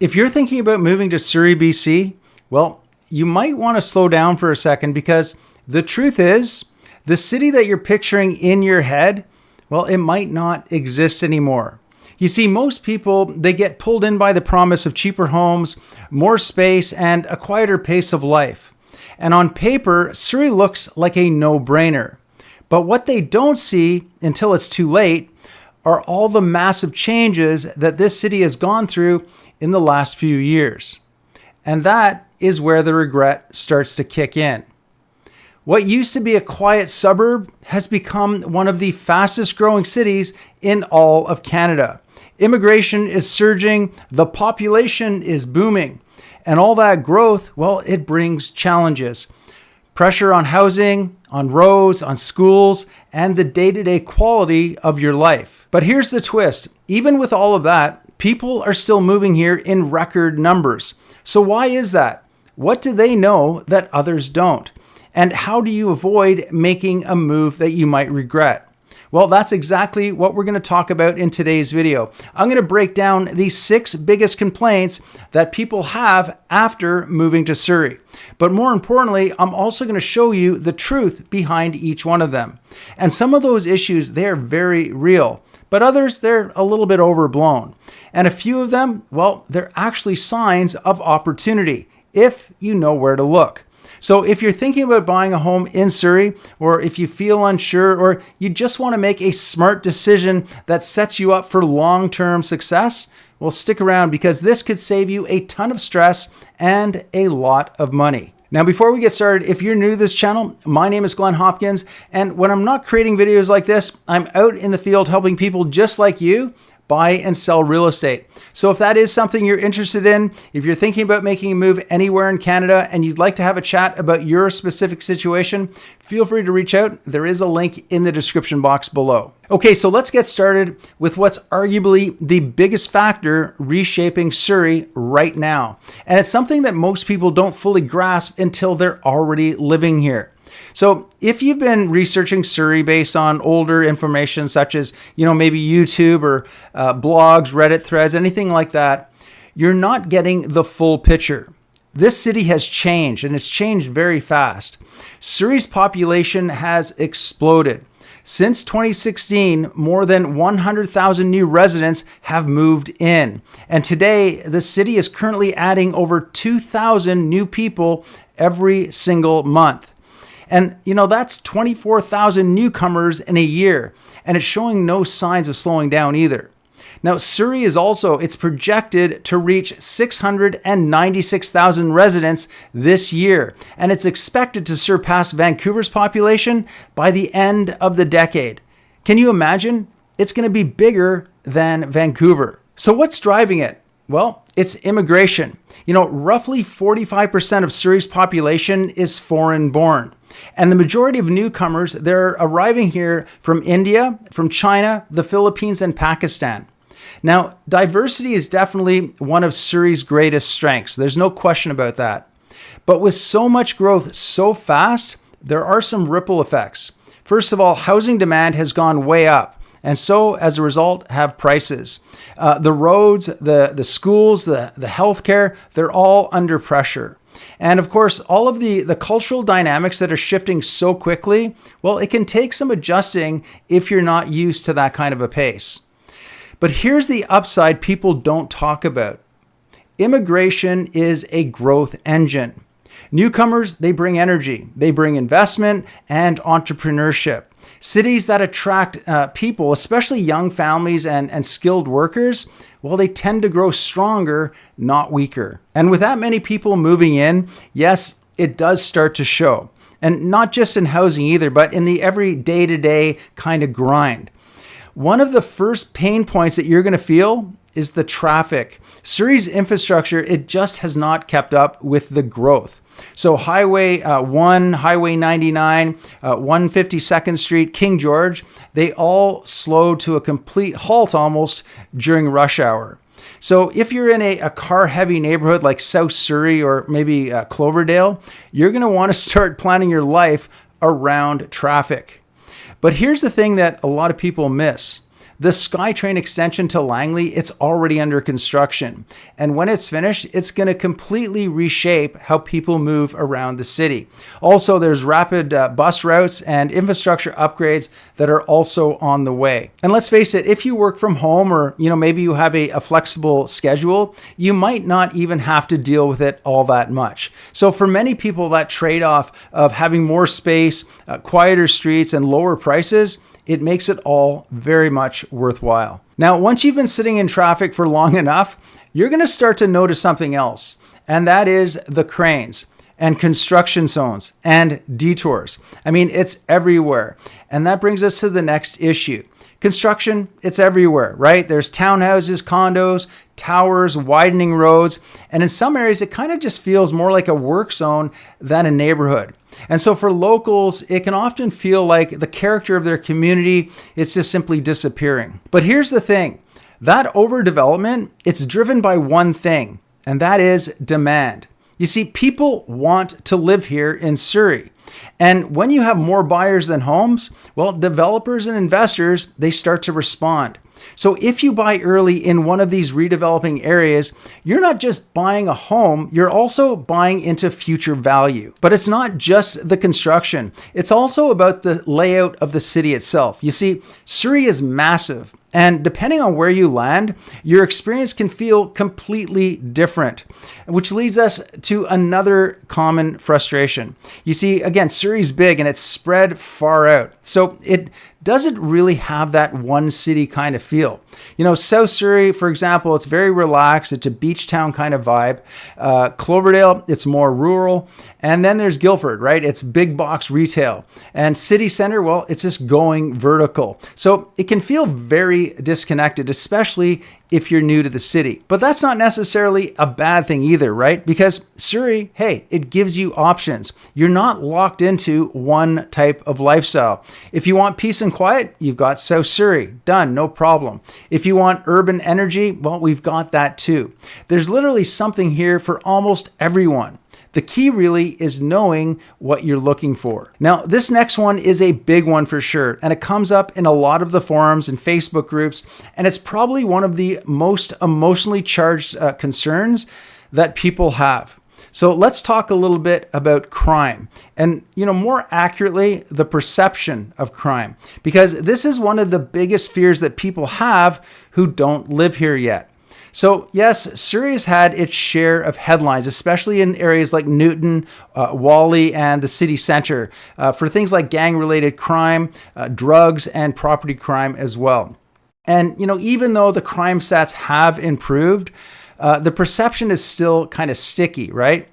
If you're thinking about moving to Surrey, BC, well, you might want to slow down for a second, because the truth is, the city that you're picturing in your head, well, it might not exist anymore. You see, most people, they get pulled in by the promise of cheaper homes, more space, and a quieter pace of life. And on paper, Surrey looks like a no-brainer. But what they don't see until it's too late are all the massive changes that this city has gone through in the last few years. And that is where the regret starts to kick in. What used to be a quiet suburb has become one of the fastest growing cities in all of Canada. Immigration is surging, the population is booming, and all that growth, well, it brings challenges. Pressure on housing, on roads, on schools, and the day-to-day quality of your life. But here's the twist. Even with all of that, people are still moving here in record numbers. So why is that? What do they know that others don't? And how do you avoid making a move that you might regret? Well, that's exactly what we're going to talk about in today's video. I'm going to break down the 6 biggest complaints that people have after moving to Surrey. But more importantly, I'm also going to show you the truth behind each one of them. And some of those issues, they're very real, but others, they're a little bit overblown. And a few of them, well, they're actually signs of opportunity if you know where to look. So if you're thinking about buying a home in Surrey, or if you feel unsure, or you just want to make a smart decision that sets you up for long-term success, well, stick around, because this could save you a ton of stress and a lot of money. Now, before we get started, if you're new to this channel, my name is Glen Hopkins, and when I'm not creating videos like this, I'm out in the field helping people just like you buy and sell real estate. So if that is something you're interested in, if you're thinking about making a move anywhere in Canada and you'd like to have a chat about your specific situation, feel free to reach out. There is a link in the description box below. Okay, so let's get started with what's arguably the biggest factor reshaping Surrey right now. And it's something that most people don't fully grasp until they're already living here. So if you've been researching Surrey based on older information, such as, maybe YouTube or blogs, Reddit threads, anything like that, you're not getting the full picture. This city has changed, and it's changed very fast. Surrey's population has exploded. Since 2016, more than 100,000 new residents have moved in. And today, the city is currently adding over 2,000 new people every single month. And, that's 24,000 newcomers in a year, and it's showing no signs of slowing down either. Now, Surrey is also, it's projected to reach 696,000 residents this year, and it's expected to surpass Vancouver's population by the end of the decade. Can you imagine? It's going to be bigger than Vancouver. So what's driving it? Well, it's immigration. Roughly 45% of Surrey's population is foreign-born. And the majority of newcomers, they're arriving here from India, from China, the Philippines, and Pakistan. Now, diversity is definitely one of Surrey's greatest strengths. There's no question about that. But with so much growth so fast, there are some ripple effects. First of all, housing demand has gone way up. And so, as a result, have prices. The roads, the schools, the healthcare, they're all under pressure. And of course, all of the cultural dynamics that are shifting so quickly, well, it can take some adjusting if you're not used to that kind of a pace. But here's the upside people don't talk about. Immigration is a growth engine. Newcomers, they bring energy, they bring investment and entrepreneurship. Cities that attract people, especially young families and skilled workers, well, they tend to grow stronger, not weaker. And with that many people moving in, yes, it does start to show. And not just in housing either, but in the every day-to-day kind of grind. One of the first pain points that you're going to feel is the traffic. Surrey's infrastructure, it just has not kept up with the growth. So Highway 1, Highway 99, 152nd Street, King George, they all slowed to a complete halt almost during rush hour. So if you're in a car-heavy neighborhood like South Surrey or maybe Cloverdale, you're going to want to start planning your life around traffic. But here's the thing that a lot of people miss. The SkyTrain extension to Langley, it's already under construction. And when it's finished, it's going to completely reshape how people move around the city. Also, there's rapid bus routes and infrastructure upgrades that are also on the way. And let's face it, if you work from home or, maybe you have a flexible schedule, you might not even have to deal with it all that much. So for many people, that trade-off of having more space, quieter streets, and lower prices, it makes it all very much worthwhile. Now, once you've been sitting in traffic for long enough, you're going to start to notice something else, and that is the cranes and construction zones and detours. I mean, it's everywhere. And that brings us to the next issue. Construction, it's everywhere, right? There's townhouses, condos, towers, widening roads, and in some areas, it kind of just feels more like a work zone than a neighborhood. And so for locals, it can often feel like the character of their community is just simply disappearing. But here's the thing, that overdevelopment, it's driven by one thing, and that is demand. You see, people want to live here in Surrey. And when you have more buyers than homes, well, developers and investors, they start to respond. So if you buy early in one of these redeveloping areas, you're not just buying a home, you're also buying into future value. But it's not just the construction. It's also about the layout of the city itself. You see, Surrey is massive. And depending on where you land, your experience can feel completely different, which leads us to another common frustration. You see, again, Surrey's big and it's spread far out. So it doesn't really have that one city kind of feel. South Surrey, for example, it's very relaxed. It's a beach town kind of vibe. Cloverdale, it's more rural. And then there's Guildford, right? It's big box retail. And city center, well, it's just going vertical. So it can feel very disconnected, especially if you're new to the city. But that's not necessarily a bad thing either, right? Because Surrey, hey, it gives you options. You're not locked into one type of lifestyle. If you want peace and quiet, you've got South Surrey. Done, no problem. If you want urban energy, well, we've got that too. There's literally something here for almost everyone. The key really is knowing what you're looking for. Now, this next one is a big one for sure, and it comes up in a lot of the forums and Facebook groups, and it's probably one of the most emotionally charged concerns that people have. So let's talk a little bit about crime and, more accurately, the perception of crime, because this is one of the biggest fears that people have who don't live here yet. So yes, Surrey has had its share of headlines, especially in areas like Newton, Whalley, and the city centre, for things like gang-related crime, drugs, and property crime as well. And, even though the crime stats have improved, the perception is still kind of sticky, right?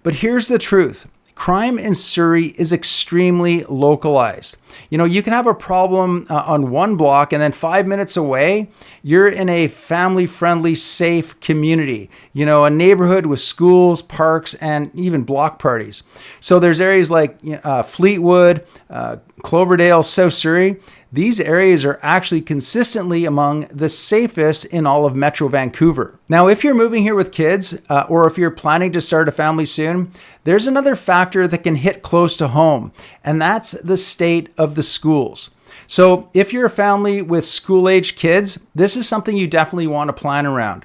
But here's the truth. Crime in Surrey is extremely localized. You can have a problem on one block and then 5 minutes away, you're in a family-friendly, safe community, a neighborhood with schools, parks, and even block parties. So there's areas like Fleetwood, Cloverdale, South Surrey. These areas are actually consistently among the safest in all of Metro Vancouver. Now, if you're moving here with kids, or if you're planning to start a family soon, there's another factor that can hit close to home, and that's the state of the schools. So if you're a family with school-age kids, this is something you definitely want to plan around.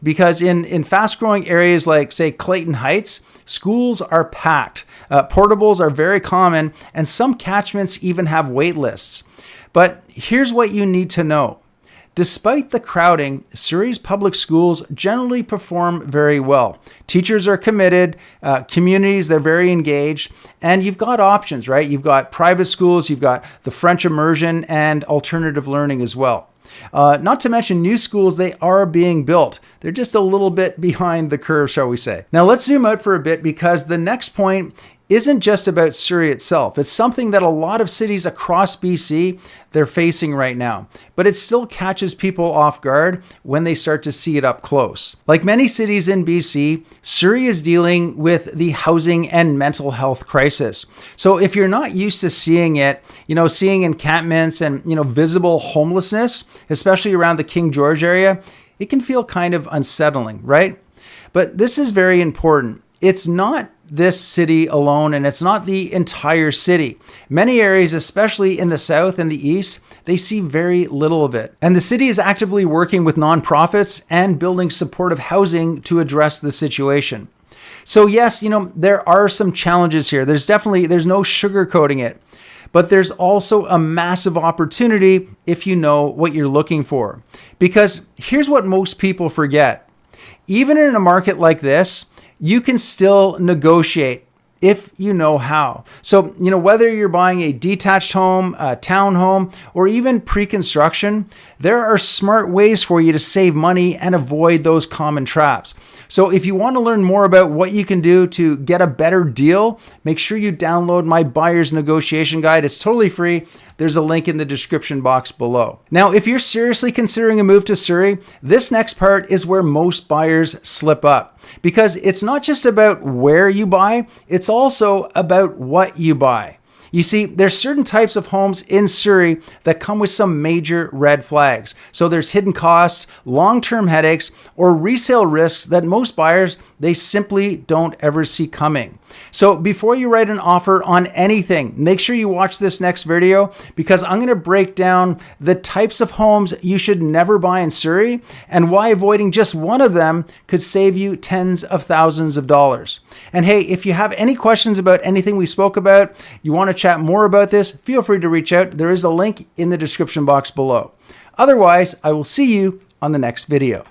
Because in fast-growing areas like, say, Clayton Heights, schools are packed. Portables are very common, and some catchments even have wait lists. But here's what you need to know. Despite the crowding, Surrey's public schools generally perform very well. Teachers are committed, communities, they're very engaged, and you've got options, right? You've got private schools, you've got the French immersion and alternative learning as well. Not to mention new schools, they are being built. They're just a little bit behind the curve, shall we say. Now let's zoom out for a bit, because the next point isn't just about Surrey itself. It's something that a lot of cities across BC, they're facing right now. But it still catches people off guard when they start to see it up close. Like many cities in BC, Surrey is dealing with the housing and mental health crisis. So if you're not used to seeing it, seeing encampments and, visible homelessness, especially around the King George area, it can feel kind of unsettling, right? But this is very important. It's not this city alone, and it's not the entire city. Many areas, especially in the south and the east, they see very little of it. And the city is actively working with nonprofits and building supportive housing to address the situation. So yes, there are some challenges here. There's no sugarcoating it. But there's also a massive opportunity if you know what you're looking for. Because here's what most people forget. Even in a market like this, you can still negotiate if you know how. So, whether you're buying a detached home, a townhome, or even pre-construction, there are smart ways for you to save money and avoid those common traps. So if you want to learn more about what you can do to get a better deal, make sure you download my buyer's negotiation guide. It's totally free. There's a link in the description box below. Now, if you're seriously considering a move to Surrey, this next part is where most buyers slip up, because it's not just about where you buy, it's also about what you buy. You see, there's certain types of homes in Surrey that come with some major red flags. So there's hidden costs, long-term headaches, or resale risks that most buyers, they simply don't ever see coming. So before you write an offer on anything, make sure you watch this next video, because I'm going to break down the types of homes you should never buy in Surrey and why avoiding just one of them could save you tens of thousands of dollars. And hey, if you have any questions about anything we spoke about, you want to chat more about this, feel free to reach out. There is a link in the description box below. Otherwise, I will see you on the next video.